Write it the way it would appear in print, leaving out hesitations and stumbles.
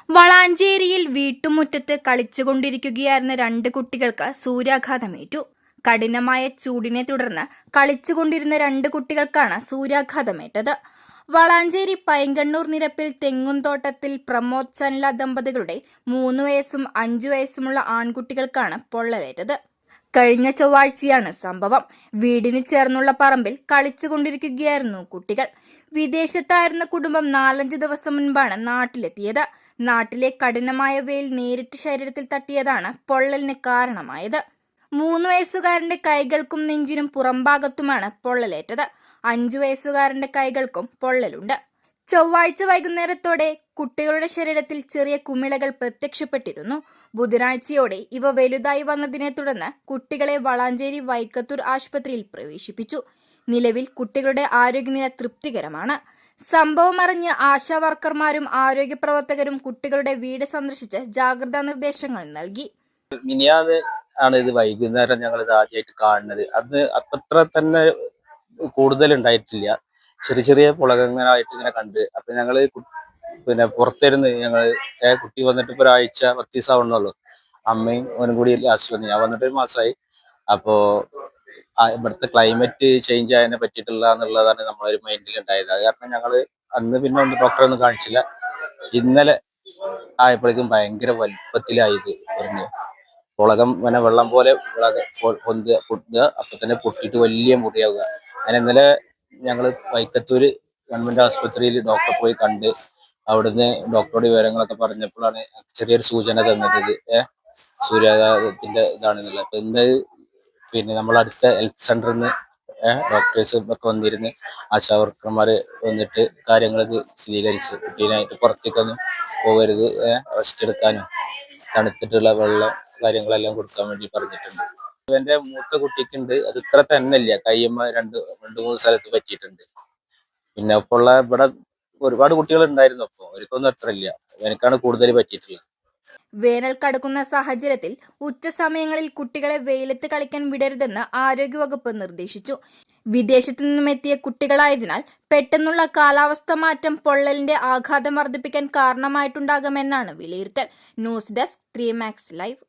വളാഞ്ചേരിയിൽ വീട്ടുമുറ്റത്ത് കളിച്ചുകൊണ്ടിരിക്കുകയായിരുന്ന രണ്ട് കുട്ടികൾക്ക് സൂര്യാഘാതമേറ്റു. കഠിനമായ ചൂടിനെ തുടർന്ന് കളിച്ചുകൊണ്ടിരുന്ന രണ്ട് കുട്ടികൾക്കാണ് സൂര്യാഘാതമേറ്റത്. വളാഞ്ചേരി പൈങ്കണ്ണൂർ നിരപ്പിൽ തെങ്ങുംതോട്ടത്തിൽ പ്രമോദ് ചൻല ദമ്പതികളുടെ 3 വയസ്സും 5 വയസ്സുമുള്ള ആൺകുട്ടികൾക്കാണ് പൊള്ളലേറ്റത്. കഴിഞ്ഞ ചൊവ്വാഴ്ചയാണ് സംഭവം. വീടിന് ചേർന്നുള്ള പറമ്പിൽ കളിച്ചുകൊണ്ടിരിക്കുകയായിരുന്നു കുട്ടികൾ. വിദേശത്തായിരുന്ന കുടുംബം 4-5 ദിവസം മുൻപാണ് നാട്ടിലെത്തിയത്. നാട്ടിലെ കഠിനമായ വെയിൽ നേരിട്ട് ശരീരത്തിൽ തട്ടിയതാണ് പൊള്ളലിന് കാരണമായത്. 3 വയസ്സുകാരന്റെ കൈകൾക്കും നെഞ്ചിനും പുറംഭാഗത്തുമാണ് പൊള്ളലേറ്റത്. 5 വയസ്സുകാരന്റെ കൈകൾക്കും പൊള്ളലുണ്ട്. ചൊവ്വാഴ്ച വൈകുന്നേരത്തോടെ കുട്ടികളുടെ ശരീരത്തിൽ ചെറിയ കുമിളകൾ പ്രത്യക്ഷപ്പെട്ടിരുന്നു. ബുധനാഴ്ചയോടെ ഇവ വലുതായി വന്നതിനെ തുടർന്ന് കുട്ടികളെ വളാഞ്ചേരി വൈക്കത്തൂർ ആശുപത്രിയിൽ പ്രവേശിപ്പിച്ചു. നിലവിൽ കുട്ടികളുടെ ആരോഗ്യനില തൃപ്തികരമാണ്. സംഭവം അറിഞ്ഞ് ആശാ വർക്കർമാരും ആരോഗ്യ പ്രവർത്തകരും കുട്ടികളുടെ വീട് സന്ദർശിച്ച് ജാഗ്രതാ നിർദ്ദേശങ്ങൾ നൽകി. മിനിയാന്ന് ആണ് ഇത് വൈകുന്നേരം ഞങ്ങൾ ഇത് ആദ്യമായിട്ട് കാണുന്നത്. അത് അത്ര തന്നെ കൂടുതൽ ഉണ്ടായിട്ടില്ല, ചെറിയ ചെറിയ പുളകങ്ങളായിട്ട് ഇങ്ങനെ കണ്ട്. അപ്പൊ ഞങ്ങള് പിന്നെ പുറത്തിരുന്ന് ഞങ്ങള് കുട്ടി വന്നിട്ട് ഇപ്പൊ ഒരാഴ്ച 10 ദിവസം ആവണുള്ളൂ. അമ്മയും ഓനും കൂടി ലാസ്റ്റ് വന്നു. ഞാൻ വന്നിട്ട് 1 മാസമായി. അപ്പോ ഇവിടുത്തെ ക്ലൈമറ്റ് ചേഞ്ച് ആയതിനെ പറ്റിയിട്ടുള്ള എന്നുള്ളതാണ് നമ്മളൊരു മൈൻഡിൽ ഉണ്ടായത്. അത് കാരണം ഞങ്ങള് അന്ന് പിന്നെ ഡോക്ടറെ ഒന്നും കാണിച്ചില്ല. ഇന്നലെ ആയപ്പോഴേക്കും ഭയങ്കര വലുപ്പത്തിലായത് പറഞ്ഞു. പുളകം പിന്നെ വെള്ളം പോലെ പൊട്ടുക, അപ്പൊ തന്നെ പൊട്ടിയിട്ട് വലിയ മുറിയാവുക. അങ്ങനെ ഇന്നലെ ഞങ്ങള് വൈക്കത്തൂര് ഗവൺമെന്റ് ആശുപത്രിയിൽ ഡോക്ടറെ പോയി കണ്ട് അവിടുന്ന് ഡോക്ടറുടെ വിവരങ്ങളൊക്കെ പറഞ്ഞപ്പോഴാണ് ചെറിയൊരു സൂചന തന്നത്. സൂര്യാഘാതത്തിന്റെ ഇതാണെന്നുള്ളത്. അപ്പൊ ഇന്ന് പിന്നെ നമ്മളടുത്ത ഹെൽത്ത് സെന്ററിൽ നിന്ന് ഡോക്ടേഴ്സ് ഒക്കെ വന്നിരുന്ന് ആശാവർക്കർമാര് വന്നിട്ട് കാര്യങ്ങൾ സ്ഥിരീകരിച്ച് കുട്ടീനായിട്ട് പുറത്തേക്കൊന്നും പോകരുത്, റെസ്റ്റ് എടുക്കാനും തണുത്തിട്ടുള്ള വെള്ളം കാര്യങ്ങളെല്ലാം കൊടുക്കാൻ വേണ്ടി പറഞ്ഞിട്ടുണ്ട്. എന്റെ മൂത്ത കുട്ടിക്കുണ്ട്, അത് ഇത്ര തന്നെ ഇല്ല, കയ്യമ്മ 2-3 സ്ഥലത്ത് പറ്റിയിട്ടുണ്ട്. പിന്നെ ഇപ്പോൾ ഉള്ള ഇവിടെ ഒരുപാട് കുട്ടികൾ ഉണ്ടായിരുന്നു. അപ്പൊ അവർക്കൊന്നും അത്ര ഇല്ല, എനിക്കാണ് കൂടുതൽ പറ്റിയിട്ടുള്ളത്. വേനൽ കടുക്കുന്ന സാഹചര്യത്തിൽ ഉച്ചസമയങ്ങളിൽ കുട്ടികളെ വെയിലത്ത് കളിക്കാൻ വിടരുതെന്ന് ആരോഗ്യവകുപ്പ് നിർദ്ദേശിച്ചു. വിദേശത്തു നിന്നും എത്തിയ കുട്ടികളായതിനാൽ പെട്ടെന്നുള്ള കാലാവസ്ഥ മാറ്റം പൊള്ളലിന്റെ ആഘാതം വർദ്ധിപ്പിക്കാൻ കാരണമായിട്ടുണ്ടാകാമെന്നാണ് വിലയിരുത്തൽ. News desk 3 Max Live.